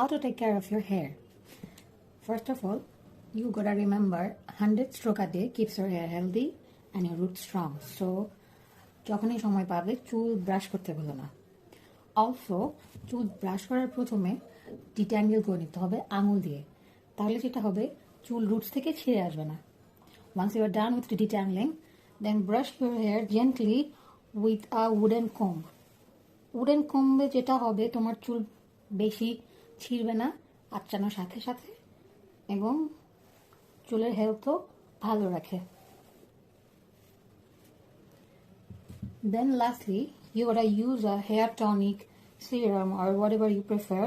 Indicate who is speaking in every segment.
Speaker 1: how to take care of your hair. First of all, you gotta remember 100 stroke a day keeps your hair healthy and your roots strong. So যখনই সময় পাবে চুল brush করতে ভুলো না। Also চুল brush করার প্রথমে ডিট্যাঙ্গেল করে নিতে হবে আঙুল দিয়ে, তাহলে যেটা হবে চুল রুটস থেকে ছিঁড়ে আসবে না। Once you are done with the detangling, then brush your hair gently with a wooden comb. Wooden comb যেটা হবে তোমার চুল বেশি ছিঁড়বে না আঁচড়ানোর সাথে সাথে, এবং চুলের হেলথও ভালো রাখে। Then lastly, you gotta use a hair tonic, serum or whatever you prefer.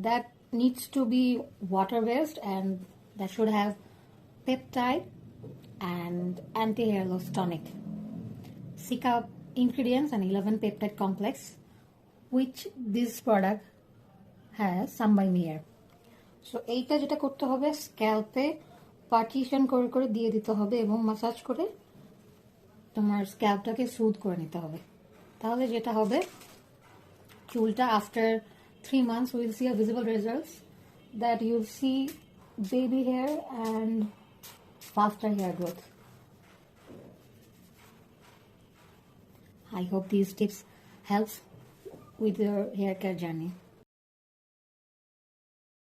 Speaker 1: That needs to be water based and that should have peptide and anti-hair loss tonic. Seek out ingredients and 11 peptide complex, which this product has some by Mir. So এইটা যেটা করতে হবে স্ক্যাল্পে partition করে করে দিয়ে দিতে হবে এবং মাসাজ করে তোমার স্ক্যাল্পটাকে স্মুথ করে নিতে হবে। তাহলে যেটা হবে চুলটা after 3 months will see a visible results that you'll see baby hair and faster hair growth. I hope these tips helps with your hair care journey.